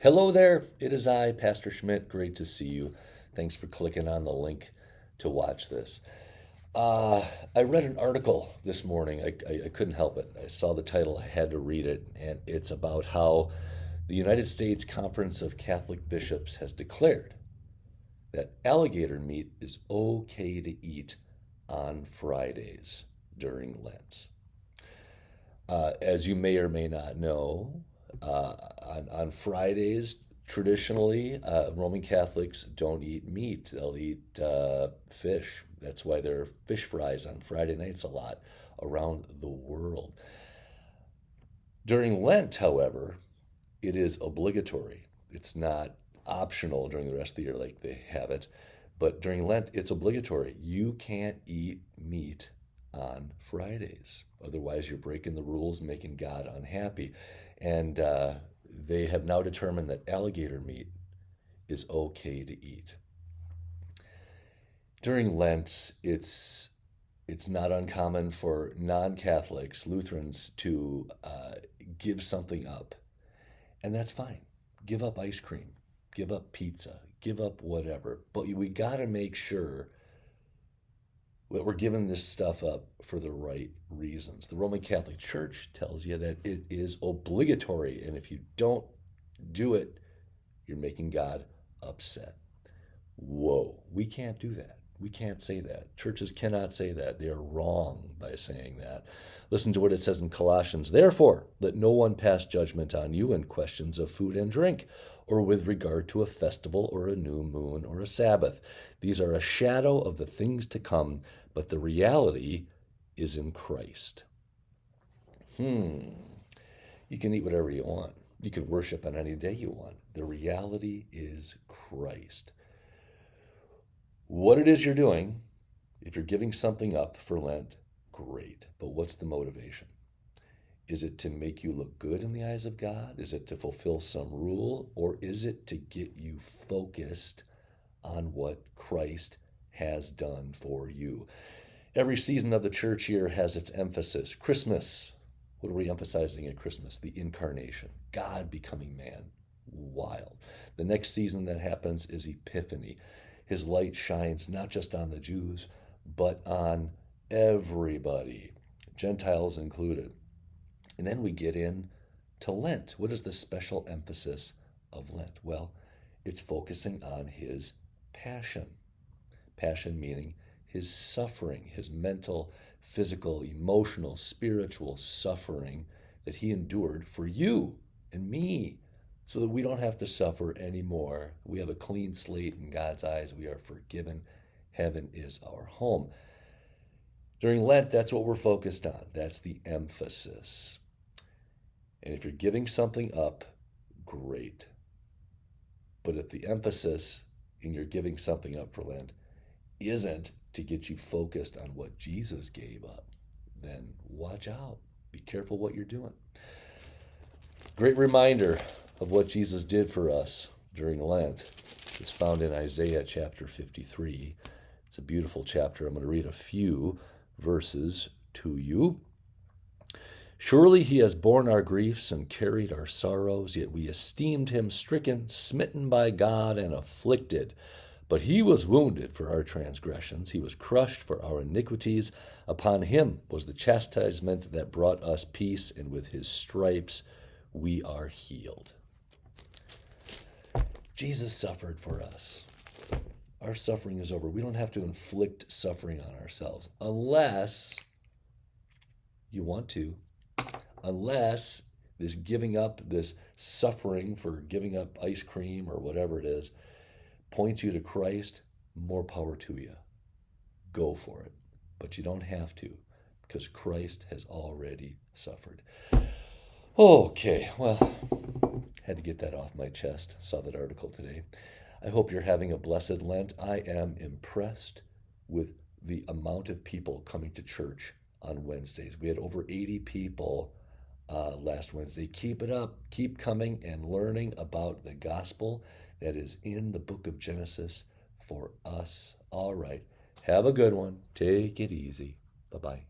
Hello there, it is I, Pastor Schmidt. Great to see you. Thanks for clicking on the link to watch this. Uh, I read an article this morning. I couldn't help it. I saw the title, I had to read it, and it's about how the United States Conference of Catholic Bishops has declared that alligator meat is okay to eat on Fridays during Lent. As you may or may not know, on Fridays, traditionally, Roman Catholics don't eat meat. They'll eat fish. That's why there are fish fries on Friday nights a lot around the world. During Lent, however, it is obligatory. It's not optional during the rest of the year like they have it, but during Lent, it's obligatory. You can't eat meat on Fridays. Otherwise, you're breaking the rules, making God unhappy. And they have now determined that alligator meat is okay to eat. During Lent, it's not uncommon for non-Catholics, Lutherans, to give something up, and that's fine. Give up ice cream, give up pizza, give up whatever. But we got to make sure that we're giving this stuff up for the right reasons. The Roman Catholic Church tells you that it is obligatory, and if you don't do it, you're making God upset. Whoa, we can't do that. We can't say that. Churches cannot say that. They are wrong by saying that. Listen to what it says in Colossians. Therefore, let no one pass judgment on you in questions of food and drink, or with regard to a festival or a new moon or a Sabbath. These are a shadow of the things to come, but the reality is in Christ. You can eat whatever you want. You can worship on any day you want. The reality is Christ. What it is you're doing, if you're giving something up for Lent, great. But what's the motivation? Is it to make you look good in the eyes of God? Is it to fulfill some rule? Or is it to get you focused on what Christ has done for you? Every season of the church year has its emphasis. Christmas, what are we emphasizing at Christmas? The incarnation, God becoming man. Wild. The next season that happens is Epiphany. His light shines not just on the Jews, but on everybody, Gentiles included. And then we get into Lent. What is the special emphasis of Lent? Well, it's focusing on his passion. Passion meaning his suffering, his mental, physical, emotional, spiritual suffering that he endured for you and me, so that we don't have to suffer anymore. We have a clean slate in God's eyes. We are forgiven. Heaven is our home. During Lent, that's what we're focused on. That's the emphasis. And if you're giving something up, great. But if the emphasis in your giving something up for Lent isn't to get you focused on what Jesus gave up, then watch out. Be careful what you're doing. Great reminder of what Jesus did for us during Lent is found in Isaiah chapter 53. It's a beautiful chapter. I'm going to read a few verses to you. Surely he has borne our griefs and carried our sorrows, yet we esteemed him stricken, smitten by God, and afflicted. But he was wounded for our transgressions. He was crushed for our iniquities. Upon him was the chastisement that brought us peace, and with his stripes we are healed. Jesus suffered for us. Our suffering is over. We don't have to inflict suffering on ourselves unless you want to. Unless this giving up, this suffering for giving up ice cream or whatever it is, points you to Christ, more power to you. Go for it. But you don't have to, because Christ has already suffered. Okay, well, had to get that off my chest. Saw that article today. I hope you're having a blessed Lent. I am impressed with the amount of people coming to church on Wednesdays. We had over 80 people last Wednesday. Keep it up. Keep coming and learning about the gospel that is in the book of Genesis for us. All right. Have a good one. Take it easy. Bye-bye.